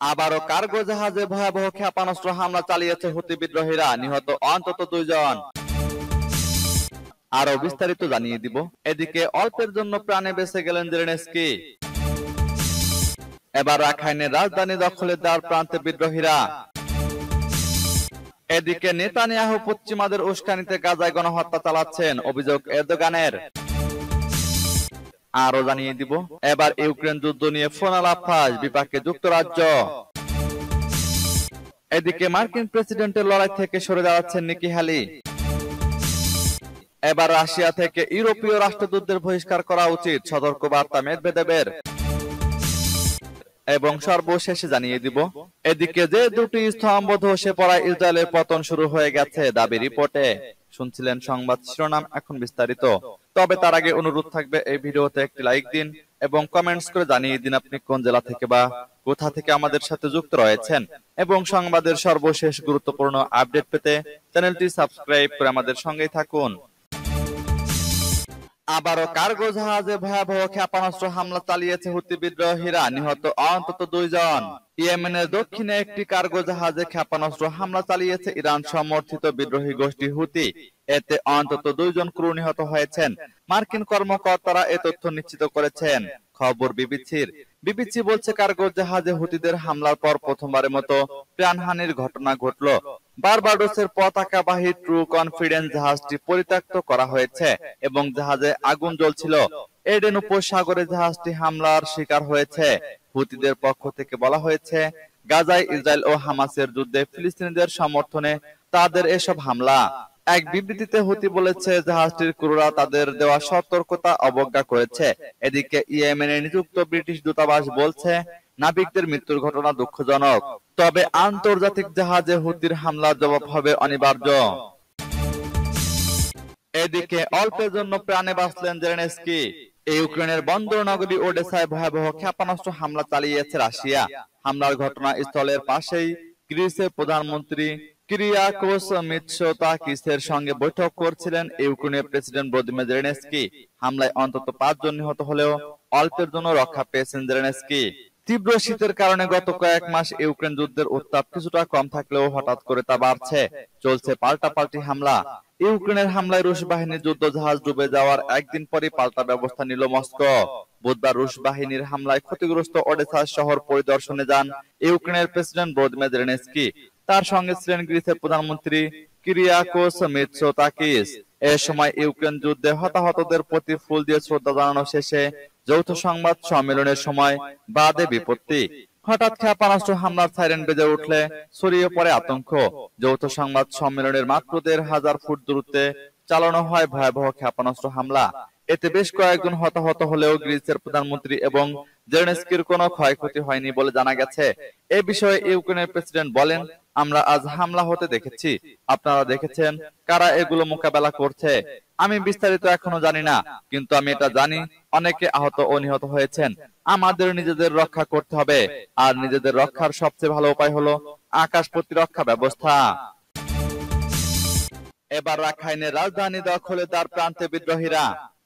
আবারও কার্গো জাহাজে ভয়াবহ ক্ষেপণাস্ত্র হামলা চালিয়েছে হুতি বিদ্রোহীরা, নিহত অন্তত 2 জন। আরো বিস্তারিত জানিয়ে দিব। এদিকে অল্পের জন্য প্রাণে বেঁচে গেলেন জেলেনস্কি। এবার রাখাইনের রাজধানী দখলের দ্বার প্রান্তে বিদ্রোহীরা। এদিকে নেতানিয়াহু পশ্চিমাদের উস্কানিতে গাজায় গণহত্যা চালাচ্ছেন, অভিযোগ এরদোগানের। আরো জানিয়ে দিব, এবার ইউক্রেন যুদ্ধ নিয়ে ফোন আলাপ ফাঁস, বিপাকে যুক্তরাজ্য। এদিকে মার্কিন প্রেসিডেন্টের লড়াই থেকে সরে দাঁড়াচ্ছেন নিকি হ্যালি। এবার রাশিয়া থেকে ইউরোপীয় রাষ্ট্রদূতদের বহিষ্কার করা উচিত, সতর্ক বার্তা মেদভেদেবের। এবং সর্বশেষে জানিয়ে দিব, এদিকে যে দুটি স্তম্ভ ধসে পড়া ইসরায়েলের পতন শুরু হয়ে গেছে দাবি রিপোর্টে। শুনছিলেন সংবাদ শিরোনাম, এখন বিস্তারিত। তবে তার আগে অনুরোধ থাকবে এই ভিডিওতে একটি লাইক দিন এবং কমেন্টস করে জানিয়ে দিন আপনি কোন জেলা থেকে বা কোথা থেকে আমাদের সাথে যুক্ত রয়েছেন। এবং সংবাদের সর্বশেষ গুরুত্বপূর্ণ আপডেট পেতে চ্যানেলটি সাবস্ক্রাইব করে আমাদের সঙ্গেই থাকুন। আবারও কার্গো জাহাজে ভয়াবহ ক্ষেপণাস্ত্র হামলা চালিয়েছে হুতি বিদ্রোহীরা, নিহত অন্তত 2 জন। ইয়েমেনের দক্ষিণে একটি কার্গো জাহাজে ক্ষেপণাস্ত্র হামলা চালিয়েছে ইরান সমর্থিত বিদ্রোহী গোষ্ঠী হুতি। এতে অন্তত 2 জন ক্রু নিহত হয়েছেন। মার্কিন কর্মকর্তারা এ তথ্য নিশ্চিত করেছেন। খবর বিবিসি বলছে, কার্গো জাহাজে হুতিদের হামলার পর প্রথমবারের মতো প্রাণহানির ঘটনা ঘটল। বারবাডোসের পতাকাবাহী ট্রু কনফিডেন্স জাহাজটি পরিত্যক্ত করা হয়েছে এবং জাহাজে আগুন জ্বলছিল। এডেন উপসাগরে জাহাজটি হামলার শিকার হয়েছে। হুতিদের পক্ষ থেকে বলা হয়েছে, গাজায় ইসরায়েল ও হামাসের যুদ্ধে ফিলিস্তিনিদের সমর্থনে তাদের এসব হামলা। এক বিবৃতিতে হুতি বলেছে, জাহাজটির ক্রুরা তাদের দেওয়া সতর্কতা অবজ্ঞা করেছে। এদিকে ইয়েমেনে নিযুক্ত ব্রিটিশ দূতাবাস বলছে, নাবিকদের মৃত্যুর ঘটনা দুঃখজনক, তবে আন্তর্জাতিক জাহাজে হুতির হামলার জবাব হবে অনিবার্য। এদিকে অল্পের জন্য প্রাণে বাঁচলেন জেলেনস্কি। ইউক্রেনের বন্দর নগরী ওডেসায় ভয়াবহ ক্ষেপণাস্ত্র হামলা চালিয়েছে রাশিয়া। হামলার ঘটনাস্থলের পাশেই গ্রিসের প্রধানমন্ত্রী কিরিয়াকোস মিৎসোতাকিসের সঙ্গে বৈঠক করছিলেন ইউক্রেনের প্রেসিডেন্ট ভলোদিমির জেলেনস্কি। হামলায় অন্তত 5 জন নিহত হলেও অল্পের জন্য রক্ষা পেয়েছেন জেলেনস্কি। তীব্র শীতের কারণে গত কয়েক মাস ইউক্রেন যুদ্ধের উত্তাপ কিছুটা কম থাকলেও হঠাৎ করে তা বাড়ছে। চলছে পাল্টাপাল্টি হামলা। ইউক্রেনের হামলায় রুশ বাহিনীর যুদ্ধ জাহাজ ডুবে যাওয়ার একদিন পরই পাল্টা ব্যবস্থা নিল মস্কো। বুধবার রুশ বাহিনীর হামলায় ক্ষতিগ্রস্ত ওডেসা শহর পরিদর্শনে যান ইউক্রেনের প্রেসিডেন্ট ভলোদিমির জেলেনস্কি। তার সঙ্গে ছিলেন গ্রিসের প্রধানমন্ত্রী কিরিয়াকোস মিৎসোতাকিস। এ সময় ইউক্রেন যুদ্ধে হতাহতদের প্রতি ফুল দিয়ে শ্রদ্ধা জানানো শেষে যৌথ সংবাদ সম্মেলনের সময় বাদে বিপত্তি। হঠাৎ ক্ষেপণাস্ত্র হামলার সাইরেন বেজে উঠলে ছড়িয়ে পড়ে আতঙ্ক। যৌথ সংবাদ সম্মেলনের মাত্র 1,500 ফুট দূরত্বে চালানো হয় ভয়াবহ ক্ষেপণাস্ত্র হামলা। এতে বেশ কয়েকজন হতাহত হলেও গ্রিসের প্রধানমন্ত্রী এবং জেলেনস্কির কোনো ক্ষয়ক্ষতি হয়নি বলে জানা গেছে। এ বিষয়ে ইউক্রেনের প্রেসিডেন্ট বলেন, আমরা আজ হামলা হতে দেখেছি। আপনারা দেখেছেন কারা এগুলো মোকাবেলা করছে। আমি বিস্তারিত এখনো জানি না, কিন্তু আমি এটা জানি অনেকে আহত ও নিহত হয়েছেন। আমাদের নিজেদের রক্ষা করতে হবে, আর নিজেদের রক্ষার সবচেয়ে ভালো উপায় হলো আকাশ প্রতিরক্ষা ব্যবস্থা। এবার রাখাইনের রাজধানী দখলে তার প্রান্তে বিদ্রোহীরা।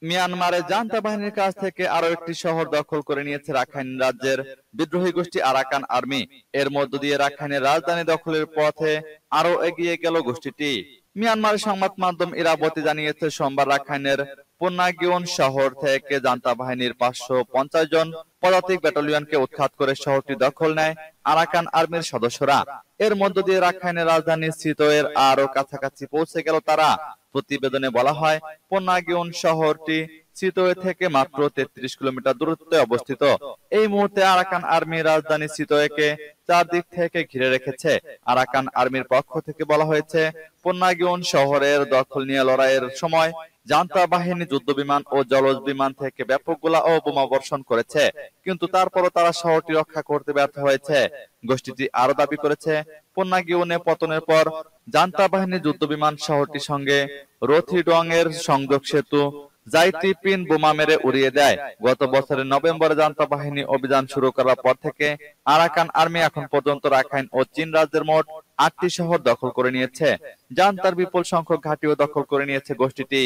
মিয়ানমারের জান্তা বাহিনীর কাছ থেকে আরো একটি শহর দখল করে নিয়েছে রাখাইন রাজ্যের বিদ্রোহী গোষ্ঠী আরাকান আর্মি। এর মধ্য দিয়ে রাখাইনের রাজধানী দখলের পথে আরো এগিয়ে গেল গোষ্ঠীটি। মিয়ানমারের সংবাদ মাধ্যম ইরাবতী জানিয়েছে, সোমবার রাখাইনের পুনাগিওন শহর থেকে জান্তা বাহিনীর 550 জন পদাতিক ব্যাটালিয়নকে উৎখাত করে শহরটি দখল নেয় আরাকান আর্মির সদস্যরা। এর মধ্য দিয়ে রাখাইনের রাজধানী সিতোয়ের আরো কাছাকাছি পৌঁছে গেল তারা। প্রতিবেদনে বলা হয়, পুনাগিওন শহরটি সিতোয়ে থেকে মাত্র 33 কিলোমিটার দূরত্বে অবস্থিত। এই মুহূর্তে আরাকান আর্মি রাজধানী সিতোয়েকে চারদিক থেকে ঘিরে রেখেছে। আরাকান আর্মির পক্ষ থেকে বলা হয়েছে, পুনাগিওন শহরের দখল নিয়ে লড়াইয়ের সময় জান্তা বাহিনী যুদ্ধবিমান ও জলজ বিমান থেকে ব্যাপক গোলা ও বোমা বর্ষণ করেছে, কিন্তু তারপরও তারা শহরটি রক্ষা করতে ব্যর্থ হয়েছে। গোষ্ঠীটি আরো দাবি করেছে, পুনাগিওনে পতনের পর জান্তা বাহিনী যুদ্ধবিমান শহরটির সঙ্গে রথিডং এর সংযোগ সেতু জাইতিপিন বোমা মেরে উড়িয়ে দেয়। গত বছরের নভেম্বরে জান্তা বাহিনী অভিযান শুরু করার পর থেকে আরাকান আর্মি এখন পর্যন্ত রাখাইন ও চীন রাজ্যের মোট 8টি শহর দখল করে নিয়েছে। জান্তার বিপুল সংখ্যক ঘাঁটিও দখল করে নিয়েছে গোষ্ঠীটি।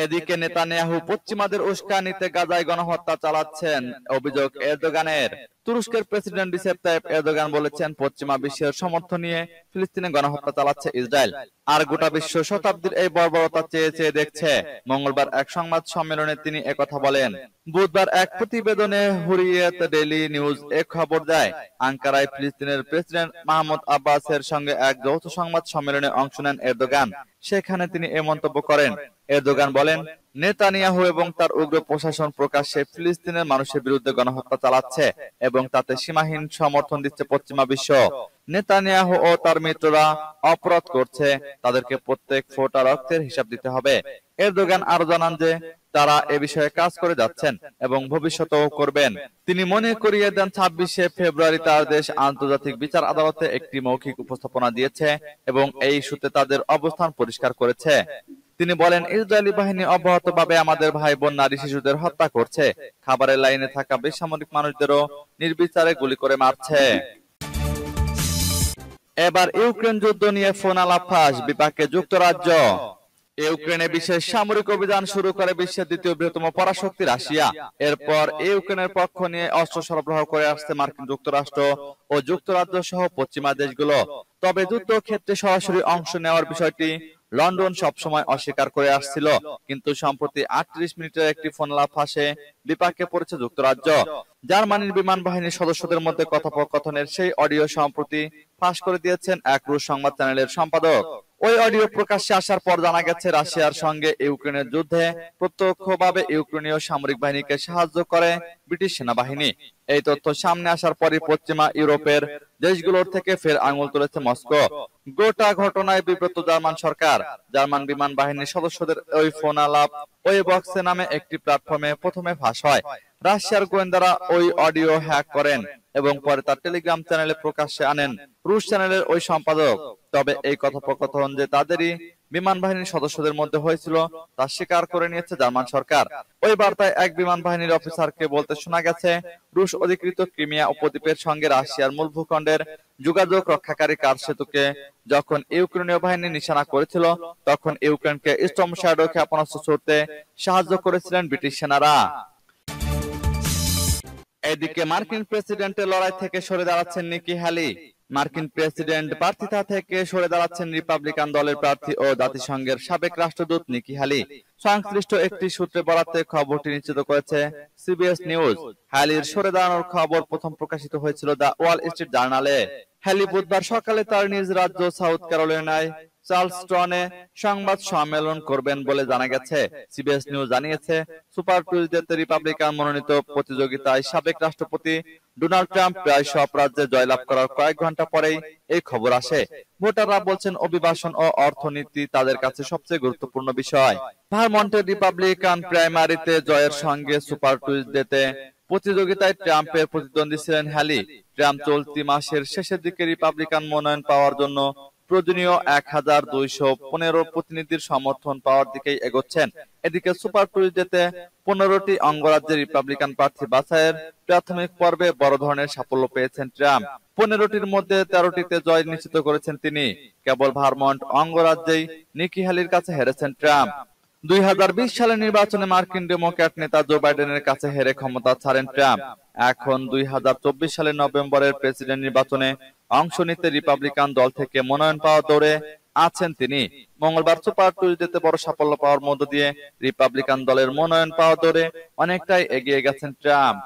এদিকে নেতানিয়াহু পশ্চিমাদের উস্কানিতে গাজায় গণহত্যা চালাচ্ছেন, অভিযোগ এরদোগানের। তুরস্কের প্রেসিডেন্ট রিসেপ তাইপ এরদোগান বলেছেন, পশ্চিমা বিশ্বের সমর্থন নিয়ে ফিলিস্তিনে গণহত্যা চালাচ্ছে ইসরায়েল, আর গোটা বিশ্ব শতাব্দীর এই বর্বরতা চেয়ে চেয়ে দেখছে। মঙ্গলবার এক সংবাদ সম্মেলনে তিনি একথা বলেন। বুধবার এক প্রতিবেদনে হুরিয়েত ডেইলি নিউজ খবর দেয়, আঙ্কারায় ফিলিস্তিনের প্রেসিডেন্ট মাহমুদ আব্বাসের সঙ্গে এক যৌথ সংবাদ সম্মেলনে অংশ নেন এরদোগান। সেখানে তিনি এ মন্তব্য করেন। এরদোগান বলেন, নেতানিয়াহু এবং তার উগ্র প্রশাসন প্রকাশ্যে ফিলিস্তিনের মানুষের বিরুদ্ধে গণহত্যা চালাচ্ছে এবং তাতে সীমাহীন সমর্থন দিচ্ছে পশ্চিমা বিশ্ব। নেতানিয়াহু ও তার মিত্ররা অপরাধ করছে, তাদেরকে প্রত্যেক ফোঁটা রক্তের হিসাব দিতে হবে। এরদোগান আরো জানান যে তারা এ বিষয়ে কাজ করে যাচ্ছেন এবং ভবিষ্যতেও করবেন। তিনি মনে করিয়ে দেন, 26শে ফেব্রুয়ারি তার দেশ আন্তর্জাতিক বিচার আদালতে একটি মৌখিক উপস্থাপনা দিয়েছে এবং এই ইস্যুতে তাদের অবস্থান পরিষ্কার করেছে। তিনি বলেন, ইসরায়েলি বাহিনী অব্যাহতভাবে আমাদের ভাই বোন নারী শিশুদের হত্যা করছে, খাবারের লাইনে থাকা বেসামরিক মানুষদেরও নির্বিচারে গুলি করে মারছে। এবার ইউক্রেন যুদ্ধ নিয়ে ফোন আলাপ ফাঁস, বিপাকে যুক্তরাজ্য। ইউক্রেনে বিশেষ সামরিক অভিযান শুরু করে বিশ্বের দ্বিতীয় বৃহত্তম পরাশক্তি রাশিয়া। এরপর ইউক্রেনের পক্ষ নিয়ে অস্ত্র সরবরাহ করে আসছে মার্কিন যুক্তরাষ্ট্র ও যুক্তরাজ্য সহ পশ্চিমা দেশগুলো। তবে যুদ্ধক্ষেত্রে সরাসরি অংশ নেওয়ার বিষয়টি লন্ডন সবসময় অস্বীকার করে আসছিল, কিন্তু সম্প্রতি 38 মিনিটের একটি ফোনালাপ ফাঁসে বিপাকে পড়েছে যুক্তরাজ্য। জার্মানির বিমান বাহিনীর সদস্যদের মধ্যে কথোপকথনের সেই অডিও সম্প্রতি ফাঁস করে দিয়েছেন এক রুশ সংবাদ চ্যানেলের সম্পাদক। ওই অডিও প্রকাশ্যে আসার পর জানা গেছে, রাশিয়ার সঙ্গে ইউক্রেনের যুদ্ধে প্রত্যক্ষভাবে ইউক্রেনীয় সামরিক বাহিনীকে সাহায্য করে ব্রিটিশ সেনাবাহিনী। এই তথ্য সামনে আসার পরই পশ্চিমা ইউরোপের দেশগুলোর থেকে ফের আঙুল তুলেছে মস্কো। গোটা ঘটনায় বিব্রত জার্মান সরকার। জার্মান বিমান বাহিনীর সদস্যদের ওই ফোন আলাপ ওই বক্সে নামে একটি প্ল্যাটফর্মে প্রথমে ফাঁস হয়। রাশিয়ার গোয়েন্দারা ওই অডিও হ্যাক করেন এবং পরে তার টেলিগ্রাম চ্যানেলে প্রকাশ্যে আনেন রুশ চ্যানেলের ওই সম্পাদক। তবে এই কথোপকথন যে তাদেরই বিমান বাহিনীর সদস্যদের মধ্যে হয়েছিল তা স্বীকার করে নিয়েছে জার্মান সরকার। ওই বার্তায় এক বিমান বাহিনীর অফিসারকে বলতে শোনা গেছে, রুশ অধিকৃত ক্রিমিয়া উপদ্বীপের সঙ্গে রাশিয়ার মূল ভূখণ্ডের যোগাযোগ রক্ষাকারী কার সেতুকে যখন ইউক্রেনীয় বাহিনী নিশানা করেছিল, তখন ইউক্রেনকে স্টর্ম শ্যাডো ক্ষেপণাস্ত্র ছুড়তে সাহায্য করেছিলেন ব্রিটিশ সেনারা। এদিকে মার্কিন প্রেসিডেন্টের লড়াই থেকে সরে দাঁড়াচ্ছেন নিকি হ্যালি। মার্কিন প্রেসিডেন্ট প্রার্থিতা থেকে সরে দাঁড়াচ্ছেন রিপাবলিকান দলের প্রার্থী ও জাতিসংঘের সাবেক রাষ্ট্রদূত নিকি হ্যালি। সংশ্লিষ্ট একটি সূত্রে বরাতে খবরটি নিশ্চিত করেছে সিবিএস নিউজ। হ্যালির সরে দাঁড়ানোর খবর প্রথম প্রকাশিত হয়েছিল দ্য ওয়াল স্ট্রিট জার্নালে। হ্যালি বুধবার সকালে তার নিজ রাজ্য সাউথ ক্যারোলিনায় চার্লসটনে সংবাদ সম্মেলন করবেন বলে জানা গেছে। সিবিএস নিউজ জানিয়েছে, সুপার টুইজডেতে রিপাবলিকান মনোনীত প্রতিযোগিতায় সাবেক রাষ্ট্রপতি ডোনাল্ড ট্রাম্প প্রায় সব রাজ্যে জয়লাভ করার কয়েক ঘন্টা পরেই এই খবর আসে। ভোটাররা বলছেন, অভিবাসন ও অর্থনীতি তাদের কাছে সবচেয়ে গুরুত্বপূর্ণ বিষয়। ভারমন্টের রিপাবলিকান প্রাইমারিতে জয়ের সঙ্গে সুপার টুইজডেতে প্রতিযোগিতায় ট্রাম্পের প্রতিদ্বন্দ্বী ছিলেন হ্যালি। ট্রাম্প চলতি মাসের শেষের দিকে রিপাবলিকান মনোনয়ন পাওয়ার জন্য প্রয়োজনীয় 1215 প্রতিনিধির সমর্থন পাওয়ার দিকেই এগোচ্ছেন। এদিকে সুপার টুইজডেতে 15টি অঙ্গরাজ্যে রিপাবলিকান প্রার্থী বাছাইয়ের প্রাথমিক পর্বে বড় ধরনের সাফল্য পেয়েছেন ট্রাম্প। 15টির মধ্যে 13টিতে জয় নিশ্চিত করেছেন তিনি। কেবল ভারমন্ট অঙ্গরাজ্যেই নিকি হ্যালির কাছে হেরেছেন ট্রাম্প। 2020 সালের নির্বাচনে মার্কিন ডেমোক্র্যাট নেতা জো বাইডেনের কাছে হেরে ক্ষমতা ছাড়েন ট্রাম্প। এখন 2024 সালের নভেম্বরের প্রেসিডেন্ট নির্বাচনে অংশ নিতে রিপাবলিকান দল থেকে মনোনয়ন পাওয়া দৌড়ে আছেন তিনি। মঙ্গলবার সুপার টুইজডেতে বড় সাফল্য পাওয়ার মধ্য দিয়ে রিপাবলিকান দলের মনোনয়ন পাওয়া দৌড়ে অনেকটাই এগিয়ে গেছেন ট্রাম্প।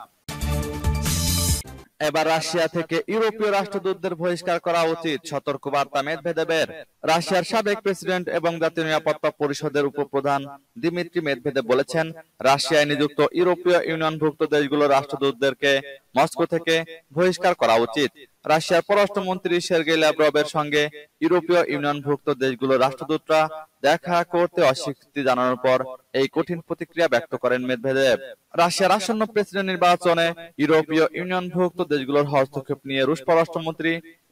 এবার রাশিয়া থেকে ইউরোপীয় রাষ্ট্রদূতদের বহিষ্কার করা উচিত, সতর্কবার্তা মেদভেদেবের। রাশিয়ার সাবেক প্রেসিডেন্ট এবং জাতীয় নিরাপত্তা পরিষদের উপপ্রধান দিমিত্রি মেদভেদেব বলেছেন, রাশিয়ায় নিযুক্ত ইউরোপীয় ইউনিয়নভুক্ত দেশগুলোর রাষ্ট্রদূতদেরকে মস্কো থেকে বহিষ্কার করা উচিত। রাশিয়ার পররাষ্ট্রমন্ত্রী সের্গেই ল্যাভরভের সঙ্গে ইউরোপীয় ইউনিয়নভুক্ত দেশগুলোর রাষ্ট্রদূতরা দেখা করতে অস্বীকৃতি জানানোর পর এই কঠিন প্রতিক্রিয়া ব্যক্ত করেন মেদভেদেব। রাশিয়ার আসন্ন প্রেসিডেন্ট নির্বাচনে ইউরোপীয় ইউনিয়নভুক্ত দেশগুলোর হস্তক্ষেপ নিয়ে রুশ পররাষ্ট্রমন্ত্রী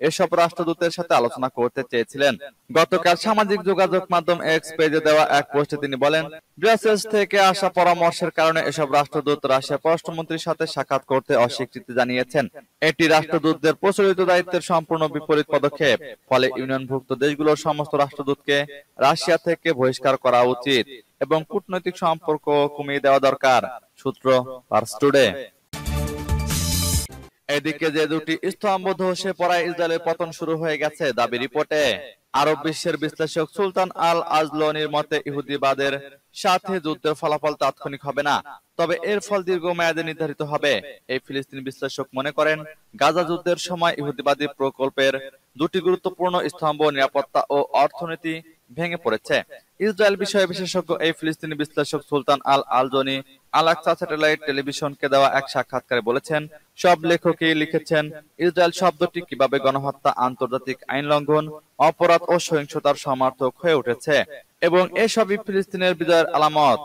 এসব রাষ্ট্রদূতের সাথে আলোচনা করতে চেয়েছিলেন। গতকাল সামাজিক যোগাযোগ মাধ্যম এক্স পেজে দেওয়া এক পোস্টে তিনি বলেন, ব্রাসেলস থেকে আসা পরামর্শের কারণে এসব রাষ্ট্রদূত রাশিয়ার পররাষ্ট্রমন্ত্রীর সাথে সাক্ষাৎ করতে অস্বীকৃতি জানিয়েছেন। এটি রাষ্ট্রদূতদের প্রচলিত দায়িত্বের সম্পূর্ণ বিপরীত পদক্ষেপ। ফলে ইউনিয়নভুক্ত দেশগুলোর সমস্ত রাষ্ট্রদূতকে রাশিয়া থেকে বহিষ্কার করা উচিত এবং কূটনৈতিক সম্পর্ক কমিয়ে দেওয়া দরকার। সূত্র পার্স টুডে। এদিকে যে দুটি স্তম্ভ ধসে পড়ায় ইসরায়েলের পতন শুরু হয়ে গেছে দাবি রিপোর্টে। আরব বিশ্বের বিশ্লেষক সুলতান আল আজলনির মতে ইহুদিবাদের সাথে যুদ্ধের ফলাফল তাৎক্ষণিক হবে না, তবে এর ফল দীর্ঘমেয়াদে নির্ধারিত হবে। এই ফিলিস্তিনি বিশ্লেষক মনে করেন, গাজা যুদ্ধের সময় ইহুদিবাদী প্রকল্পের দুটি গুরুত্বপূর্ণ স্তম্ভ নিরাপত্তা ও অর্থনীতি ভেঙে পড়েছে। ইসরায়েল বিষয়ে বিশেষজ্ঞ এই ফিলিস্তিনি বিশ্লেষক সুলতান আল আলজনি আল-আকসা স্যাটেলাইট টেলিভিশনকে দেওয়া এক সাক্ষাৎকারে বলেছেন, সব লেখকই লিখেছেন ইসরায়েল শব্দটি কিভাবে গণহত্যা, আন্তর্জাতিক আইন লঙ্ঘন, অপরাধ ও সহিংসতার সমর্থক হয়ে উঠেছে এবং এসবই ফিলিস্তিনের বিজয়ের আলামত।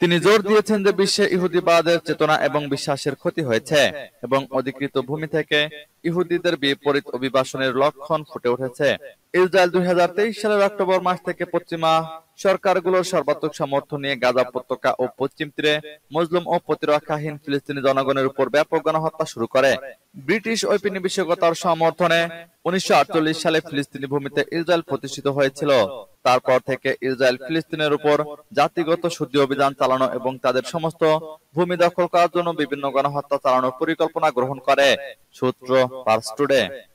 তিনি জোর দিয়েছেন যে বিশ্বে ইহুদিবাদের চেতনা এবং বিশ্বাসের ক্ষতি হয়েছে এবং অধিকৃত ভূমি থেকে ইহুদিদের বিপরীত অভিবাসনের লক্ষণ ফুটে উঠেছে। ইসরায়েল 2023 সালের অক্টোবর মাস থেকে পশ্চিমা সরকারগুলোর সর্বাত্মক সমর্থন নিয়ে গাজা উপত্যকা ও পশ্চিম তীরে মুসলিম ও প্রতিরক্ষাহীন ফিলিস্তিনি জনগণের উপর ব্যাপক গণহত্যা শুরু করে। ব্রিটিশ ঔপনিবেশিকতার সমর্থনে 1948 সালে ফিলিস্তিনি ভূমিতে ইসরায়েল প্রতিষ্ঠিত হয়েছিল। তারপর থেকে ইসরায়েল ফিলিস্তিনের উপর জাতিগত শুদ্ধি অভিযান চালানো এবং তাদের সমস্ত ভূমি দখল করার জন্য বিভিন্ন গণহত্যা চালানোর পরিকল্পনা গ্রহণ করে। সূত্র পার্স টুডে।